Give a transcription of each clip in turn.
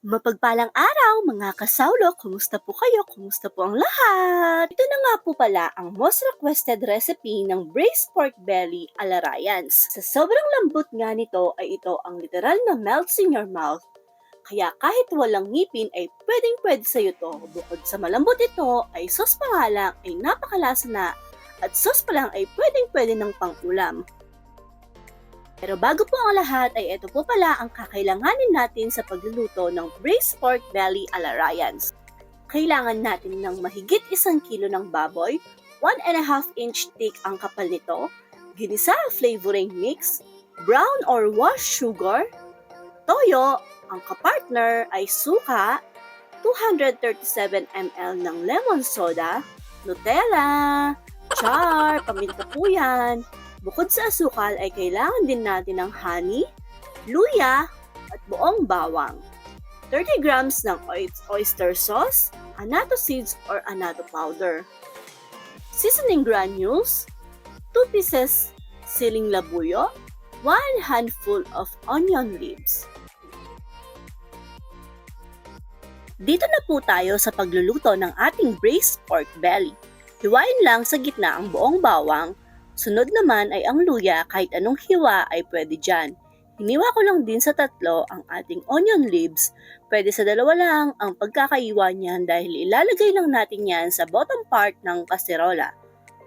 Mapagpalang araw mga kasawlo, kumusta po kayo? Kumusta po ang lahat? Ito na nga po pala ang most requested recipe ng braised pork belly a la Ryans. Sa sobrang lambot nga nito ay ito ang literal na melts in your mouth. Kaya kahit walang ngipin ay pwedeng-pwede sa'yo to. Bukod sa malambot ito ay sauce pa nga lang ay napakalasa na at sauce pa lang ay pwedeng-pwede ng pang-ulam. Pero bago po ang lahat ay ito po pala ang kakailanganin natin sa pagluluto ng braised pork belly a la Ryans. Kailangan natin ng mahigit 1 kilo ng baboy, 1.5 inch thick ang kapal nito, ginisa flavoring mix, brown or washed sugar, toyo, ang kapartner ay suka, 237 ml ng lemon soda, Nutella, char, paminta po yan. Bukod sa asukal ay kailangan din natin ng honey, luya, at buong bawang. 30 grams ng oyster sauce, annatto seeds or annatto powder. Seasoning granules, 2 pieces siling labuyo, 1 handful of onion leaves. Dito na po tayo sa pagluluto ng ating braised pork belly. Hiwain lang sa gitna ang buong bawang. Sunod naman ay ang luya, kahit anong hiwa ay pwede dyan. Hiniwa ko lang din sa 3 ang ating onion leaves. Pwede sa 2 lang ang pagkakaiwa niyan dahil ilalagay lang natin yan sa bottom part ng kaserola.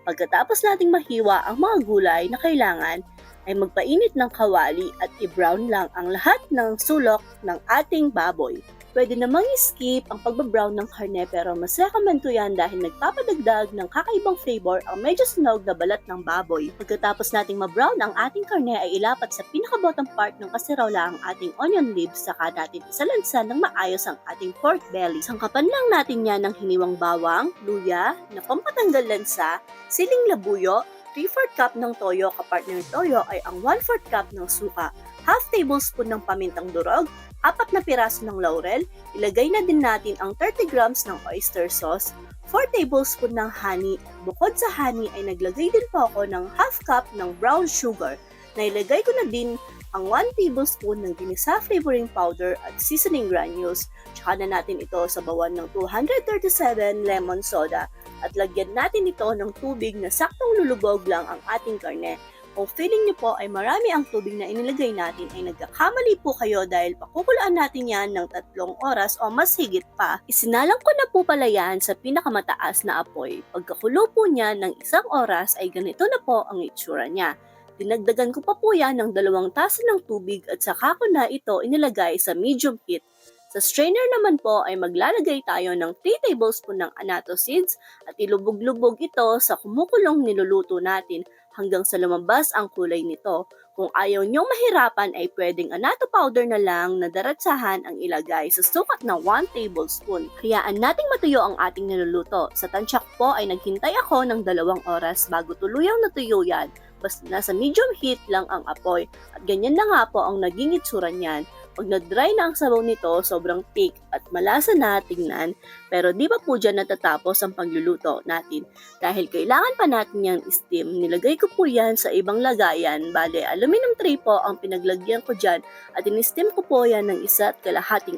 Pagkatapos nating mahiwa ang mga gulay na kailangan, ay magpainit ng kawali at i-brown lang ang lahat ng sulok ng ating baboy. Pwede namang i-skip ang pagbabrown ng karne pero mas recommend ko yan dahil nagpapadagdag ng kakaibang flavor ang medyo sunog na balat ng baboy. Pagkatapos nating ma-brown ang ating karne ay ilapat sa pinaka-bottom part ng kaserola ang ating onion leaves, saka natin isalansan ng maayos ang ating pork belly. Sangkapan lang natin yan ng hiniwang bawang, luya, na pampatanggal lansa, siling labuyo, 3/4 cup ng toyo, kapartner ng toyo ay ang 1/4 cup ng suka, half tablespoon ng pamintang durog, 4 na piraso ng laurel, ilagay na din natin ang 30 grams ng oyster sauce, 4 tablespoon ng honey. Bukod sa honey ay naglagay din po ako ng half cup ng brown sugar. Nailagay ko na din ang 1 tablespoon ng ginisa flavoring powder at seasoning granules. Tsaka na natin ito sabawan ng 237 lemon soda at lagyan natin ito ng tubig na saktong lulubog lang ang ating karne. Kung feeling nyo po ay marami ang tubig na inilagay natin ay nagkakamali po kayo dahil pakukulaan natin yan ng 3 oras o mas higit pa. Isinalang ko na po pala yan sa pinakamataas na apoy. Pagkakulo po niya ng 1 oras ay ganito na po ang itsura niya. Dinagdagan ko pa po yan ng 2 tasa ng tubig at saka ko na ito inilagay sa medium heat. Sa strainer naman po ay maglalagay tayo ng 3 tablespoon ng annatto seeds at ilubog-lubog ito sa kumukulong niluluto natin hanggang sa lumabas ang kulay nito. Kung ayaw nyong mahirapan ay pwedeng annatto powder na lang na daratsahan ang ilagay sa sukat na 1 tablespoon. Hayaan nating matuyo ang ating niluluto. Sa tansyak po ay naghintay ako ng 2 oras bago tuluyang natuyo yan. Basta nasa medium heat lang ang apoy at ganyan na nga po ang naging itsura niyan. Pag na-dry na ang sabaw nito, sobrang thick at malasa na tingnan, pero di pa po dyan natatapos ang pagluluto natin. Dahil kailangan pa natin yung steam, nilagay ko po yan sa ibang lagayan. Bale, aluminum tray po ang pinaglagyan ko dyan at in-steam ko po yan ng 1.5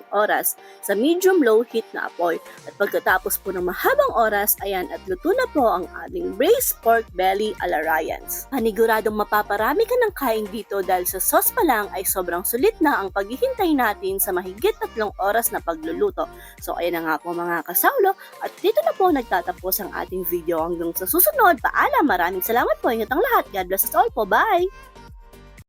oras sa medium-low heat na apoy. At pagkatapos po ng mahabang oras, ayan at luto na po ang ating braised pork belly a la Ryans. Paniguradong mapaparami ka ng kain dito dahil sa sauce pa lang ay sobrang sulit na ang paghihintay natin sa mahigit 3 oras na pagluluto. So ayan na nga po mga kasawlo at dito na po nagtatapos ang ating video. Hanggang sa susunod, paalam, maraming salamat po, ingat ang lahat, God bless us all po, bye!